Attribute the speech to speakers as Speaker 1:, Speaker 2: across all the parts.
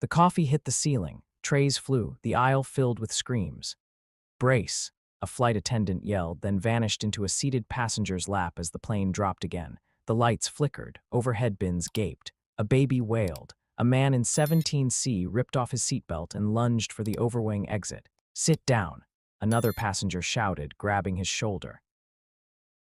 Speaker 1: The coffee hit the ceiling. Trays flew, the aisle filled with screams. "Brace," a flight attendant yelled, then vanished into a seated passenger's lap as the plane dropped again. The lights flickered, overhead bins gaped. A baby wailed. A man in 17C ripped off his seatbelt and lunged for the overwing exit. "Sit down," another passenger shouted, grabbing his shoulder.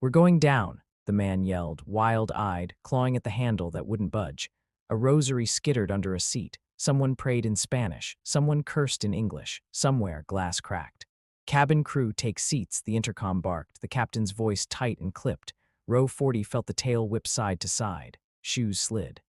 Speaker 1: "We're going down," the man yelled, wild-eyed, clawing at the handle that wouldn't budge. A rosary skittered under a seat. Someone prayed in Spanish. Someone cursed in English. Somewhere, glass cracked. "Cabin crew, take seats," the intercom barked, the captain's voice tight and clipped. Row 40 felt the tail whip side to side. Shoes slid.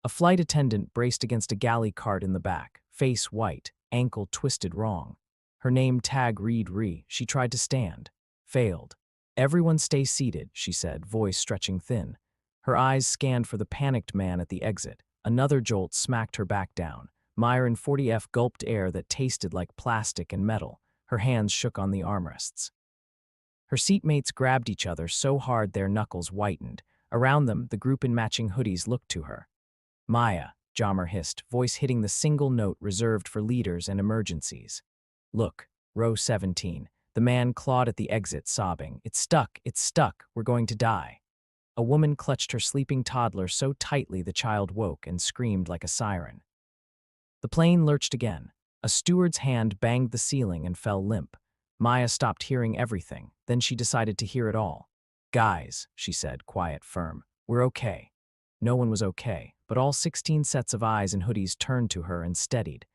Speaker 1: A flight attendant braced against a galley cart in the back, face white, ankle twisted wrong. Her name tag read Re. She tried to stand. Failed. "Everyone stay seated," she said, voice stretching thin. Her eyes scanned for the panicked man at the exit. Another jolt smacked her back down. Meyer in 40F gulped air that tasted like plastic and metal. Her hands shook on the armrests. Her seatmates grabbed each other so hard their knuckles whitened. Around them, the group in matching hoodies looked to her. "Maya," Jammer hissed, voice hitting the single note reserved for leaders and emergencies. "Look." Row 17. The man clawed at the exit, sobbing. It's stuck, we're going to die." A woman clutched her sleeping toddler so tightly the child woke and screamed like a siren. The plane lurched again. A steward's hand banged the ceiling and fell limp. Maya stopped hearing everything, then she decided to hear it all. "Guys," she said, quiet, firm, "we're okay." No one was okay, but all 16 sets of eyes and hoodies turned to her and steadied.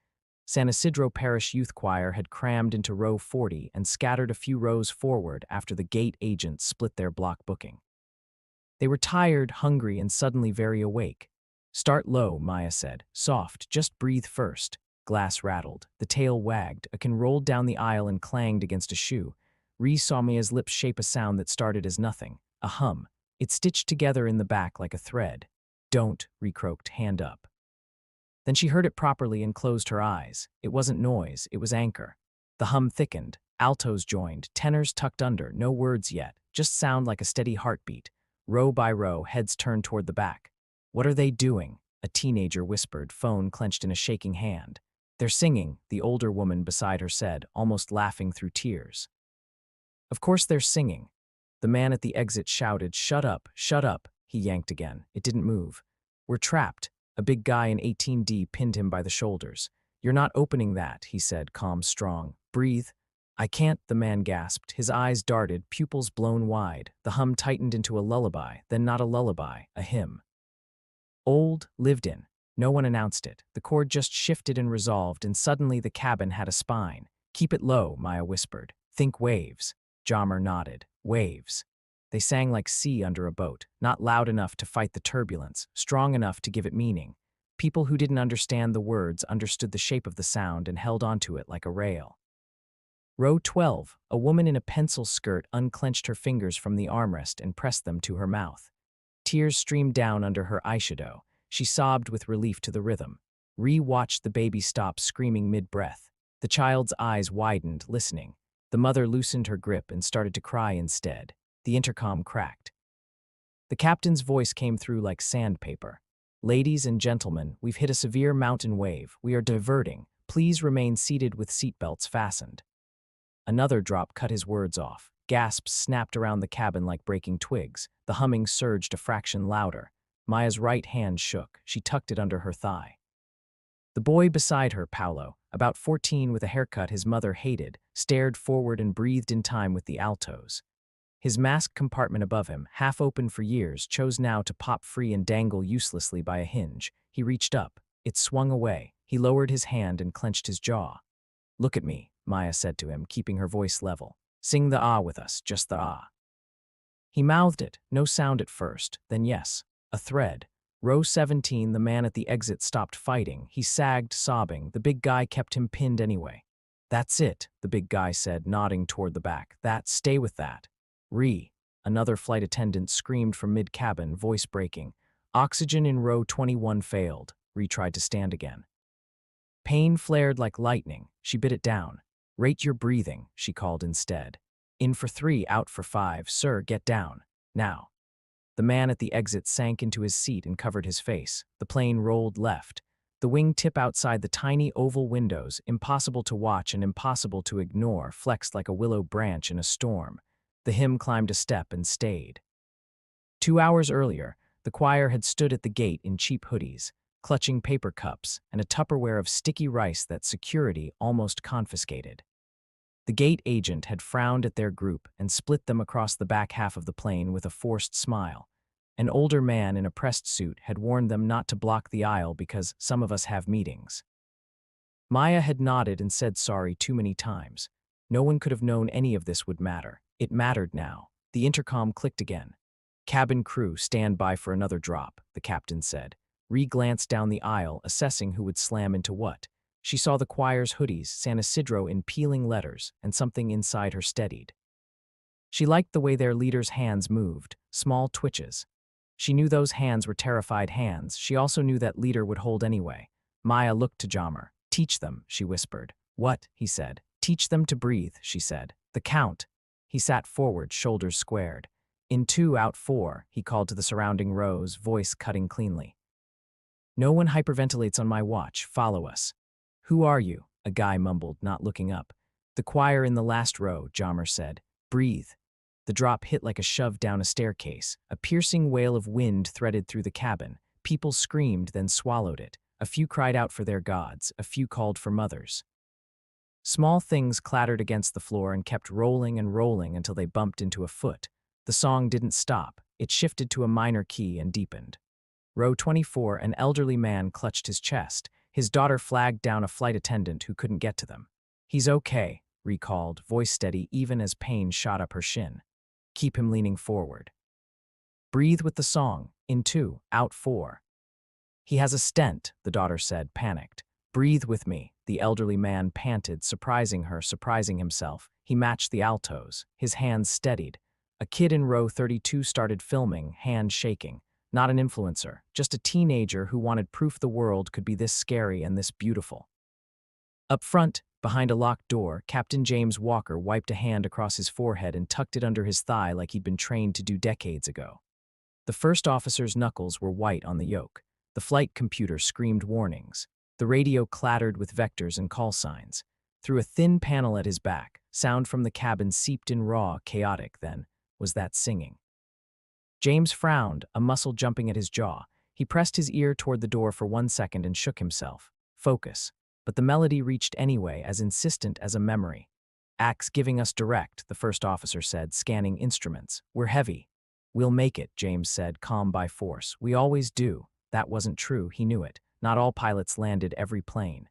Speaker 1: San Isidro Parish Youth Choir had crammed into row 40 and scattered a few rows forward after the gate agent split their block booking. They were tired, hungry, and suddenly very awake. "Start low," Maya said. "Soft, just breathe first." Glass rattled. The tail wagged. A can rolled down the aisle and clanged against a shoe. Ree saw Maya's lips shape a sound that started as nothing. A hum. It stitched together in the back like a thread. "Don't," Ree croaked, "hand up." Then she heard it properly and closed her eyes. It wasn't noise, it was anchor. The hum thickened. Altos joined, tenors tucked under, no words yet, just sound like a steady heartbeat. Row by row, heads turned toward the back. "What are they doing?" a teenager whispered, phone clenched in a shaking hand. "They're singing," the older woman beside her said, almost laughing through tears. "Of course they're singing." The man at the exit shouted, "Shut up, shut up." He yanked again. It didn't move. "We're trapped." A big guy in 18D pinned him by the shoulders. "You're not opening that," he said, calm, strong. "Breathe." "I can't," the man gasped. His eyes darted, pupils blown wide. The hum tightened into a lullaby, then not a lullaby, a hymn. Old, lived in. No one announced it. The chord just shifted and resolved, and suddenly the cabin had a spine. "Keep it low," Maya whispered. "Think waves." Jammer nodded. "Waves." They sang like sea under a boat, not loud enough to fight the turbulence, strong enough to give it meaning. People who didn't understand the words understood the shape of the sound and held onto it like a rail. Row 12, a woman in a pencil skirt unclenched her fingers from the armrest and pressed them to her mouth. Tears streamed down under her eyeshadow. She sobbed with relief to the rhythm. Ree watched the baby stop screaming mid-breath. The child's eyes widened, listening. The mother loosened her grip and started to cry instead. The intercom cracked. The captain's voice came through like sandpaper. "Ladies and gentlemen, we've hit a severe mountain wave. We are diverting. Please remain seated with seatbelts fastened." Another drop cut his words off. Gasps snapped around the cabin like breaking twigs. The humming surged a fraction louder. Maya's right hand shook. She tucked it under her thigh. The boy beside her, Paolo, about 14 with a haircut his mother hated, stared forward and breathed in time with the altos. His masked compartment above him, half open for years, chose now to pop free and dangle uselessly by a hinge. He reached up. It swung away. He lowered his hand and clenched his jaw. "Look at me," Maya said to him, keeping her voice level. "Sing the ah with us, just the ah." He mouthed it, no sound at first, then yes, a thread. Row 17, the man at the exit stopped fighting. He sagged, sobbing. The big guy kept him pinned anyway. "That's it," the big guy said, nodding toward the back. Stay with that." "Ree," another flight attendant screamed from mid-cabin, voice breaking. "Oxygen in row 21 failed." Ree tried to stand again. Pain flared like lightning. She bit it down. "Rate your breathing," she called instead. "In for 3, out for 5. Sir, get down. Now." The man at the exit sank into his seat and covered his face. The plane rolled left. The wingtip outside the tiny oval windows, impossible to watch and impossible to ignore, flexed like a willow branch in a storm. The hymn climbed a step and stayed. 2 hours earlier, the choir had stood at the gate in cheap hoodies, clutching paper cups and a Tupperware of sticky rice that security almost confiscated. The gate agent had frowned at their group and split them across the back half of the plane with a forced smile. An older man in a pressed suit had warned them not to block the aisle because some of us have meetings. Maya had nodded and said sorry too many times. No one could have known any of this would matter. It mattered now. The intercom clicked again. "Cabin crew, stand by for another drop," the captain said. Ree glanced down the aisle, assessing who would slam into what. She saw the choir's hoodies, San Isidro in peeling letters, and something inside her steadied. She liked the way their leader's hands moved, small twitches. She knew those hands were terrified hands. She also knew that leader would hold anyway. Maya looked to Jammer. "Teach them," she whispered. "What?" he said. "Teach them to breathe," she said. "The count." He sat forward, shoulders squared. "In 2, out 4, he called to the surrounding rows, voice cutting cleanly. "No one hyperventilates on my watch. Follow us." "Who are you?" a guy mumbled, not looking up. "The choir in the last row," Jammer said. "Breathe." The drop hit like a shove down a staircase. A piercing wail of wind threaded through the cabin. People screamed, then swallowed it. A few cried out for their gods. A few called for mothers. Small things clattered against the floor and kept rolling and rolling until they bumped into a foot. The song didn't stop. It shifted to a minor key and deepened. Row 24, an elderly man clutched his chest. His daughter flagged down a flight attendant who couldn't get to them. "He's okay," Ree called, voice steady even as pain shot up her shin. "Keep him leaning forward." "Breathe with the song. In 2, out 4. "He has a stent," the daughter said, panicked. "Breathe with me," the elderly man panted, surprising her, surprising himself. He matched the altos. His hands steadied. A kid in row 32 started filming, hands shaking. Not an influencer, just a teenager who wanted proof the world could be this scary and this beautiful. Up front, behind a locked door, Captain James Walker wiped a hand across his forehead and tucked it under his thigh like he'd been trained to do decades ago. The first officer's knuckles were white on the yoke. The flight computer screamed warnings. The radio clattered with vectors and call signs. Through a thin panel at his back, sound from the cabin seeped in raw, chaotic, then, was that singing. James frowned, a muscle jumping at his jaw. He pressed his ear toward the door for 1 second and shook himself. Focus. But the melody reached anyway, as insistent as a memory. "Axe giving us direct," the first officer said, scanning instruments. "We're heavy." "We'll make it," James said, calm by force. "We always do." That wasn't true, he knew it. Not all pilots landed every plane.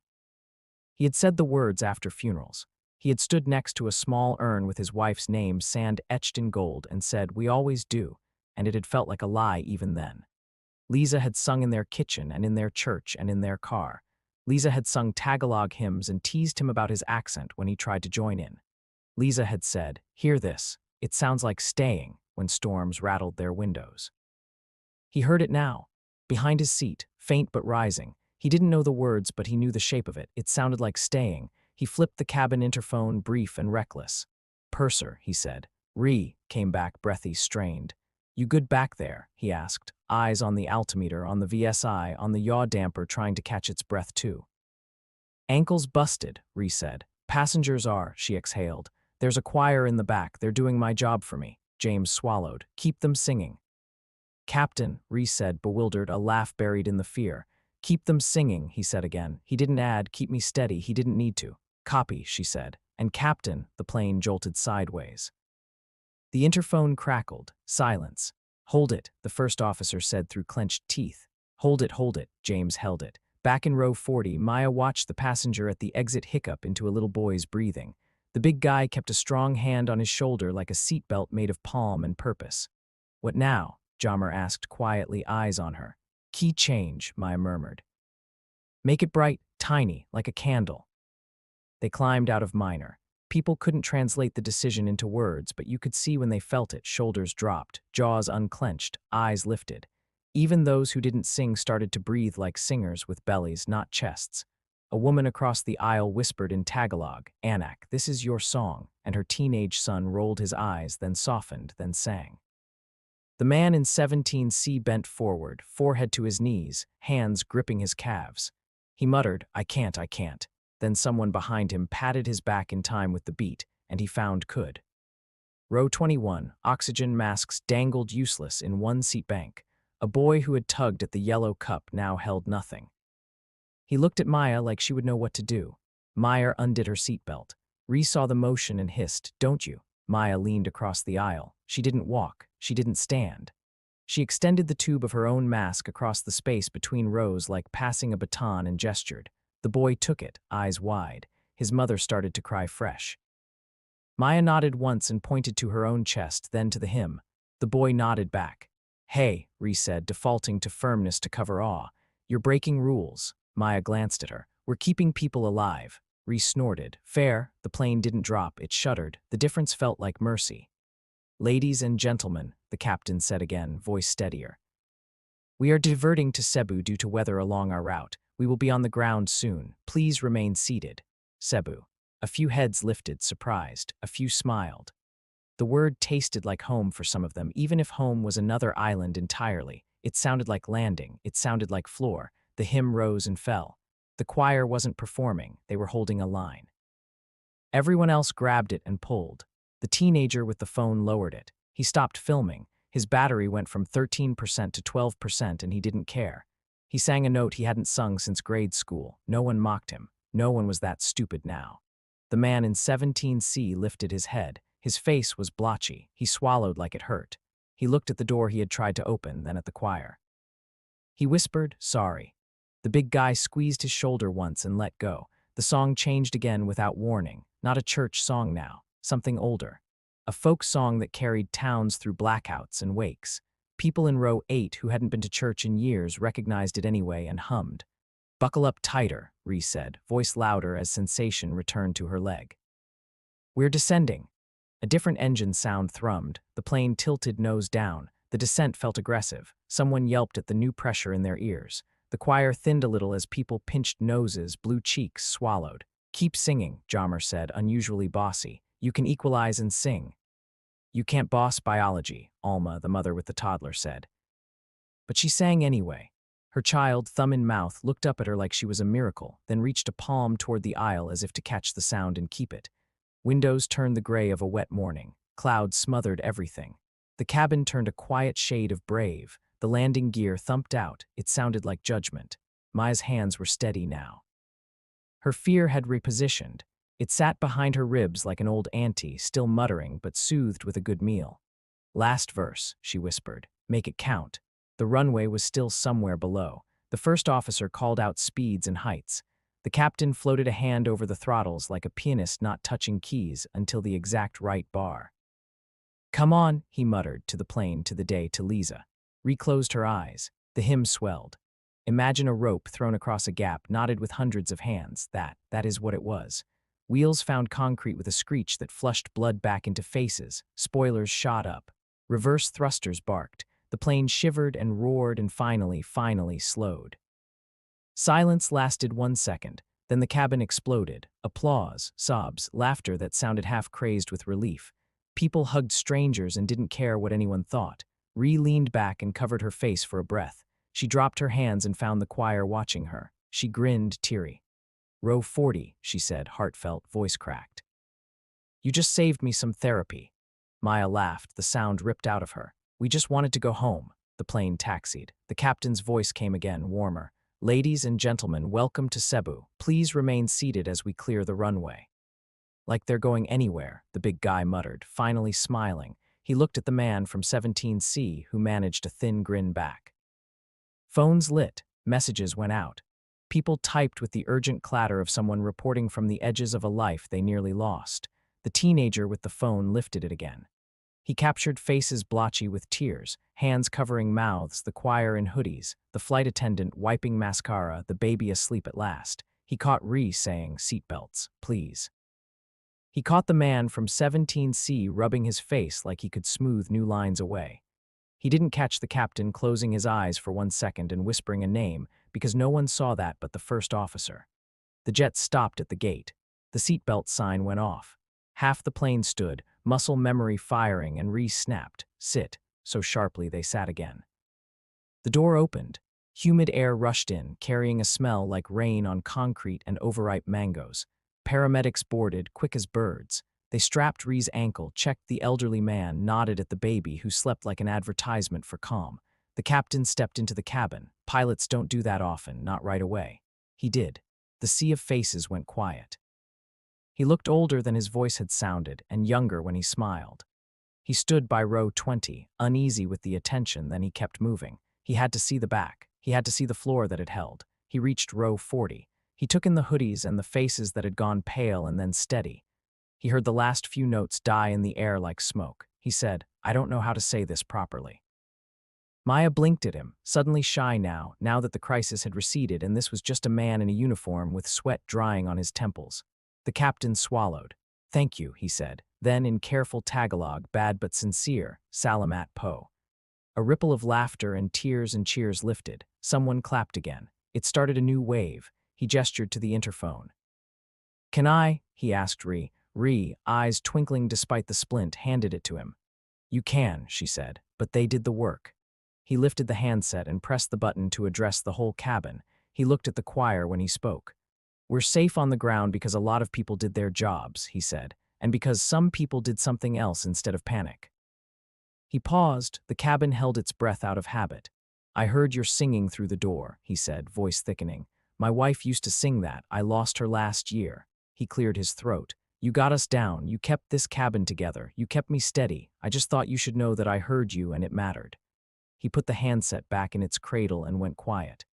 Speaker 1: He had said the words after funerals. He had stood next to a small urn with his wife's name sand-etched in gold and said, "We always do," and it had felt like a lie even then. Lisa had sung in their kitchen and in their church and in their car. Lisa had sung Tagalog hymns and teased him about his accent when he tried to join in. Lisa had said, "Hear this, it sounds like staying," when storms rattled their windows. He heard it now, behind his seat, faint but rising. He didn't know the words, but he knew the shape of it. It sounded like staying. He flipped the cabin interphone, brief and reckless. "Purser," he said. Ree came back, breathy, strained. "You good back there?" he asked, eyes on the altimeter, on the VSI, on the yaw damper trying to catch its breath too. "Ankles busted," Ree said. "Passengers are," she exhaled. "There's a choir in the back. They're doing my job for me." James swallowed. "Keep them singing." "Captain," Ree said, bewildered, a laugh buried in the fear. "Keep them singing," he said again. He didn't add, "Keep me steady." He didn't need to. "Copy," she said. "And Captain," the plane jolted sideways. The interphone crackled. Silence. "Hold it," the first officer said through clenched teeth. Hold it," James held it. Back in row 40, Maya watched the passenger at the exit hiccup into a little boy's breathing. The big guy kept a strong hand on his shoulder like a seatbelt made of palm and purpose. "What now?" Jammer asked quietly, eyes on her. "Key change," Maya murmured. "Make it bright, tiny, like a candle." They climbed out of minor. People couldn't translate the decision into words, but you could see when they felt it, shoulders dropped, jaws unclenched, eyes lifted. Even those who didn't sing started to breathe like singers with bellies, not chests. A woman across the aisle whispered in Tagalog, "Anak, this is your song," and her teenage son rolled his eyes, then softened, then sang. The man in 17C bent forward, forehead to his knees, hands gripping his calves. He muttered, I can't, I can't. Then someone behind him patted his back in time with the beat, and he found could. Row 21, oxygen masks dangled useless in one seat bank. A boy who had tugged at the yellow cup now held nothing. He looked at Maya like she would know what to do. Maya undid her seatbelt. Ree saw the motion and hissed, don't you? Maya leaned across the aisle. She didn't walk. She didn't stand. She extended the tube of her own mask across the space between rows like passing a baton and gestured. The boy took it, eyes wide. His mother started to cry fresh. Maya nodded once and pointed to her own chest, then to the hymn. The boy nodded back. Hey, Ree said, defaulting to firmness to cover awe. You're breaking rules. Maya glanced at her. We're keeping people alive. Ree snorted. Fair. The plane didn't drop. It shuddered. The difference felt like mercy. Ladies and gentlemen, the captain said again, voice steadier. We are diverting to Cebu due to weather along our route. We will be on the ground soon. Please remain seated. Cebu. A few heads lifted, surprised. A few smiled. The word tasted like home for some of them, even if home was another island entirely. It sounded like landing. It sounded like floor. The hymn rose and fell. The choir wasn't performing. They were holding a line. Everyone else grabbed it and pulled. The teenager with the phone lowered it. He stopped filming. His battery went from 13% to 12%, and he didn't care. He sang a note he hadn't sung since grade school. No one mocked him. No one was that stupid now. The man in 17C lifted his head. His face was blotchy. He swallowed like it hurt. He looked at the door he had tried to open, then at the choir. He whispered, sorry. The big guy squeezed his shoulder once and let go. The song changed again without warning. Not a church song now. Something older. A folk song that carried towns through blackouts and wakes. People in row 8 who hadn't been to church in years recognized it anyway and hummed. Buckle up tighter, Ree said, voice louder as sensation returned to her leg. We're descending. A different engine sound thrummed. The plane tilted nose down. The descent felt aggressive. Someone yelped at the new pressure in their ears. The choir thinned a little as people pinched noses, blue cheeks, swallowed. Keep singing, Jommer said, unusually bossy. You can equalize and sing. You can't boss biology, Alma, the mother with the toddler, said. But she sang anyway. Her child, thumb in mouth, looked up at her like she was a miracle, then reached a palm toward the aisle as if to catch the sound and keep it. Windows turned the gray of a wet morning. Clouds smothered everything. The cabin turned a quiet shade of brave. The landing gear thumped out. It sounded like judgment. Maya's hands were steady now. Her fear had repositioned. It sat behind her ribs like an old auntie, still muttering but soothed with a good meal. Last verse, she whispered. Make it count. The runway was still somewhere below. The first officer called out speeds and heights. The captain floated a hand over the throttles like a pianist not touching keys until the exact right bar. Come on, he muttered to the plane, to the day, to Lisa. Reclosed her eyes. The hymn swelled. Imagine a rope thrown across a gap, knotted with hundreds of hands. That is what it was. Wheels found concrete with a screech that flushed blood back into faces. Spoilers shot up. Reverse thrusters barked. The plane shivered and roared and finally slowed. Silence lasted 1 second. Then the cabin exploded. Applause, sobs, laughter that sounded half-crazed with relief. People hugged strangers and didn't care what anyone thought. Ree leaned back and covered her face for a breath. She dropped her hands and found the choir watching her. She grinned, teary. Row 40, she said, heartfelt, voice cracked. You just saved me some therapy. Maya laughed, the sound ripped out of her. We just wanted to go home. The plane taxied. The captain's voice came again, warmer. Ladies and gentlemen, welcome to Cebu. Please remain seated as we clear the runway. Like they're going anywhere, the big guy muttered, finally smiling. He looked at the man from 17C who managed a thin grin back. Phones lit. Messages went out. People typed with the urgent clatter of someone reporting from the edges of a life they nearly lost. The teenager with the phone lifted it again. He captured faces blotchy with tears, hands covering mouths, the choir in hoodies, the flight attendant wiping mascara, the baby asleep at last. He caught Ree saying, seatbelts, please. He caught the man from 17C rubbing his face like he could smooth new lines away. He didn't catch the captain closing his eyes for 1 second and whispering a name, because no one saw that but the first officer. The jet stopped at the gate. The seatbelt sign went off. Half the plane stood, muscle memory firing, and Ree snapped, sit, so sharply they sat again. The door opened. Humid air rushed in, carrying a smell like rain on concrete and overripe mangoes. Paramedics boarded, quick as birds. They strapped Ree's ankle, checked the elderly man, nodded at the baby who slept like an advertisement for calm. The captain stepped into the cabin. Pilots don't do that often, not right away. He did. The sea of faces went quiet. He looked older than his voice had sounded, and younger when he smiled. He stood by row 20, uneasy with the attention, then he kept moving. He had to see the back. He had to see the floor that it held. He reached row 40. He took in the hoodies and the faces that had gone pale and then steady. He heard the last few notes die in the air like smoke. He said, "I don't know how to say this properly." Maya blinked at him, suddenly shy now that the crisis had receded and this was just a man in a uniform with sweat drying on his temples. The captain swallowed. "Thank you," he said. Then, in careful Tagalog, bad but sincere, "Salamat po." A ripple of laughter and cheers lifted. Someone clapped again. It started a new wave. He gestured to the interphone. "Can I?" he asked Ree. Ree, eyes twinkling despite the splint, handed it to him. "You can," she said, "but they did the work." He lifted the handset and pressed the button to address the whole cabin. He looked at the choir when he spoke. "We're safe on the ground because a lot of people did their jobs," he said, "and because some people did something else instead of panic." He paused. The cabin held its breath out of habit. "I heard your singing through the door," he said, voice thickening. "My wife used to sing that. I lost her last year." He cleared his throat. "You got us down. You kept this cabin together. You kept me steady. I just thought you should know that I heard you and it mattered." He put the handset back in its cradle and went quiet.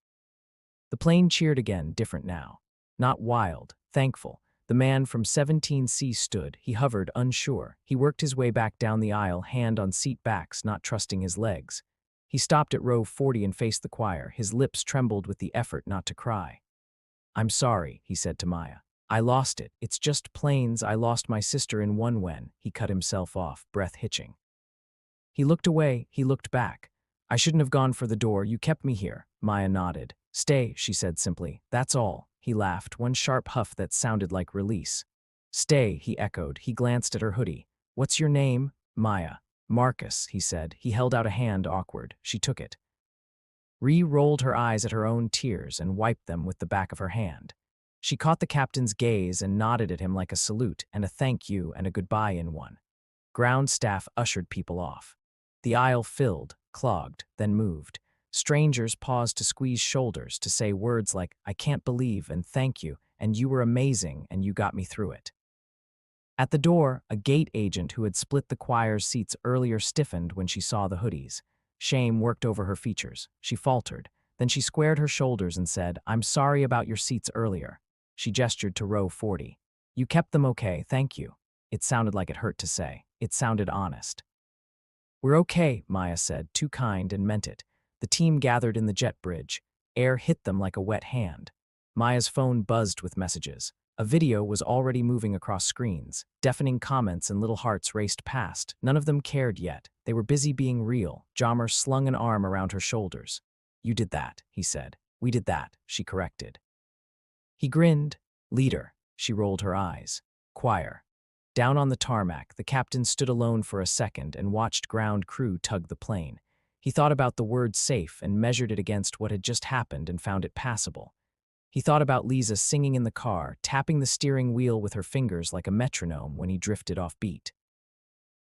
Speaker 1: The plane cheered again, different now. Not wild, thankful. The man from 17C stood. He hovered, unsure. He worked his way back down the aisle, hand on seat backs, not trusting his legs. He stopped at row 40 and faced the choir. His lips trembled with the effort not to cry. "I'm sorry," he said to Maya. "I lost it. It's just planes. I lost my sister in one when." He cut himself off, breath hitching. He looked away. He looked back. "I shouldn't have gone for the door. You kept me here." Maya nodded. "Stay," she said simply. "That's all." He laughed, one sharp huff that sounded like release. "Stay," he echoed. He glanced at her hoodie. "What's your name?" "Maya." "Marcus," he said. He held out a hand, awkward. She took it. Ree rolled her eyes at her own tears and wiped them with the back of her hand. She caught the captain's gaze and nodded at him like a salute and a thank you and a goodbye in one. Ground staff ushered people off. The aisle filled, clogged, then moved. Strangers paused to squeeze shoulders, to say words like, "I can't believe," and "thank you," and "you were amazing," and "you got me through it." At the door, a gate agent who had split the choir's seats earlier stiffened when she saw the hoodies. Shame worked over her features. She faltered. Then she squared her shoulders and said, "I'm sorry about your seats earlier." She gestured to row 40. "You kept them okay, thank you." It sounded like it hurt to say. It sounded honest. "We're okay," Maya said, too kind and meant it. The team gathered in the jet bridge. Air hit them like a wet hand. Maya's phone buzzed with messages. A video was already moving across screens. Deafening comments and little hearts raced past. None of them cared yet. They were busy being real. Jommer slung an arm around her shoulders. "You did that," he said. "We did that," she corrected. He grinned. "Leader." She rolled her eyes. "Choir." Down on the tarmac, the captain stood alone for a second and watched ground crew tug the plane. He thought about the word safe and measured it against what had just happened and found it passable. He thought about Lisa singing in the car, tapping the steering wheel with her fingers like a metronome when he drifted off beat.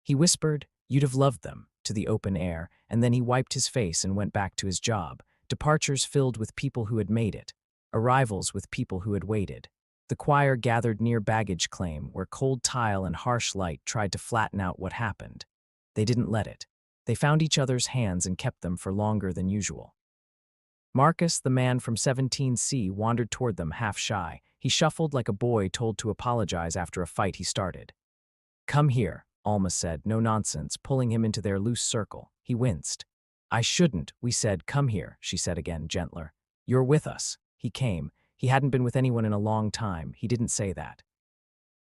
Speaker 1: He whispered, "You'd have loved them," to the open air, and then he wiped his face and went back to his job. Departures filled with people who had made it. Arrivals with people who had waited. The choir gathered near baggage claim, where cold tile and harsh light tried to flatten out what happened. They didn't let it. They found each other's hands and kept them for longer than usual. Marcus, the man from 17C, wandered toward them, half shy. He shuffled like a boy told to apologize after a fight he started. "Come here," Alma said, no nonsense, pulling him into their loose circle. He winced. "I shouldn't," we said. "Come here," she said again, gentler. "You're with us." He came. He hadn't been with anyone in a long time. He didn't say that.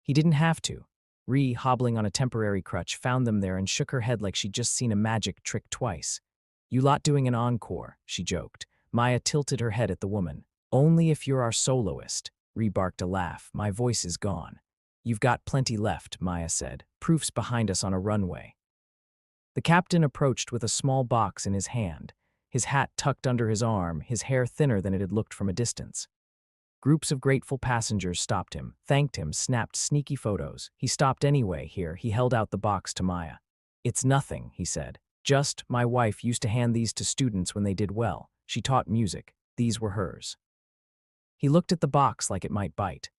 Speaker 1: He didn't have to. Ree, hobbling on a temporary crutch, found them there and shook her head like she'd just seen a magic trick twice. "You lot doing an encore," she joked. Maya tilted her head at the woman. "Only if you're our soloist." Ree barked a laugh. "My voice is gone." "You've got plenty left," Maya said. "Proof's behind us on a runway." The captain approached with a small box in his hand. his hat tucked under his arm, his hair thinner than it had looked from a distance. Groups of grateful passengers stopped him, thanked him, snapped sneaky photos. He stopped anyway here. He held out the box to Maya. "It's nothing," he said. "Just, my wife used to hand these to students when they did well. She taught music. These were hers." He looked at the box like it might bite.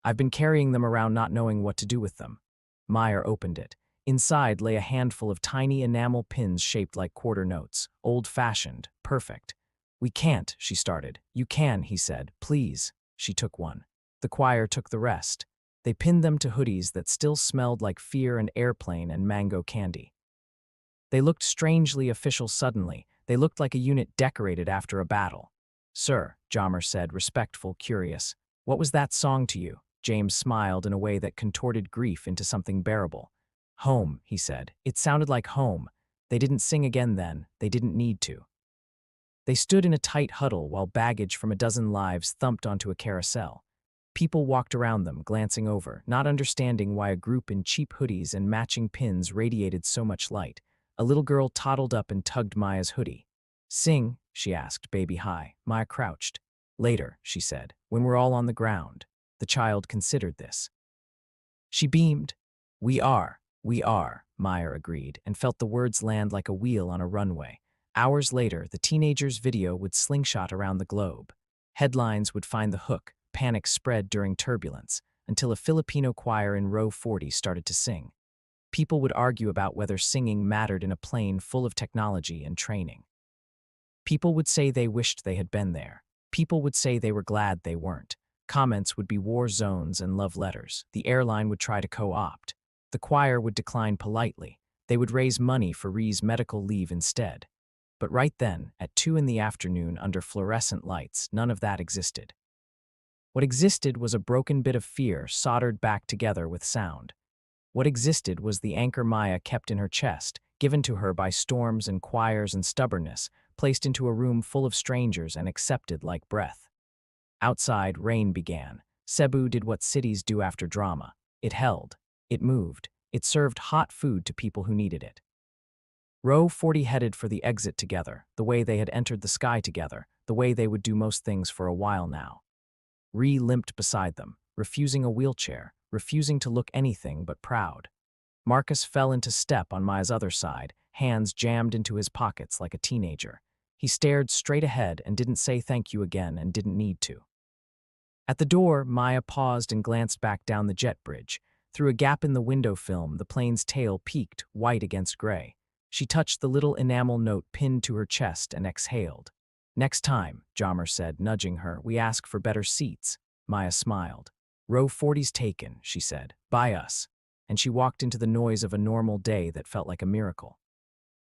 Speaker 1: "I've been carrying them around not knowing what to do with them." Meyer opened it. Inside lay a handful of tiny enamel pins shaped like quarter notes. Old-fashioned. Perfect. "We can't," she started. "You can," he said. "Please." She took one. The choir took the rest. They pinned them to hoodies that still smelled like fear and airplane and mango candy. They looked strangely official suddenly. They looked like a unit decorated after a battle. "Sir," Jommer said, respectful, curious. "What was that song to you?" James smiled in a way that contorted grief into something bearable. "Home," he said. "It sounded like home. They didn't sing again then. They didn't need to." They stood in a tight huddle while baggage from a dozen lives thumped onto a carousel. People walked around them, glancing over, not understanding why a group in cheap hoodies and matching pins radiated so much light. A little girl toddled up and tugged Maya's hoodie. "Sing?" she asked, baby high. Maya crouched. "Later," she said, "when we're all on the ground." The child considered this. She beamed. We are," Maya agreed, and felt the words land like a wheel on a runway. Hours later, the teenager's video would slingshot around the globe. Headlines would find the hook, panic spread during turbulence, until a Filipino choir in row 40 started to sing. People would argue about whether singing mattered in a plane full of technology and training. People would say they wished they had been there. People would say they were glad they weren't. Comments would be war zones and love letters. The airline would try to co-opt. The choir would decline politely. They would raise money for Ree's medical leave instead. But right then, at 2 in the afternoon under fluorescent lights, none of that existed. What existed was a broken bit of fear soldered back together with sound. What existed was the anchor Maya kept in her chest, given to her by storms and choirs and stubbornness, placed into a room full of strangers and accepted like breath. Outside, rain began. Cebu did what cities do after drama. It held. It moved. It served hot food to people who needed it. Row 40 headed for the exit together, the way they had entered the sky together, the way they would do most things for a while now. Ree limped beside them, refusing a wheelchair, refusing to look anything but proud. Marcus fell into step on Maya's other side, hands jammed into his pockets like a teenager. He stared straight ahead and didn't say thank you again and didn't need to. At the door, Maya paused and glanced back down the jet bridge. Through a gap in the window film, the plane's tail peaked, white against gray. She touched the little enamel note pinned to her chest and exhaled. "Next time," Jommer said, nudging her, "we ask for better seats." Maya smiled. "Row 40's taken," she said. "By us." And she walked into the noise of a normal day that felt like a miracle.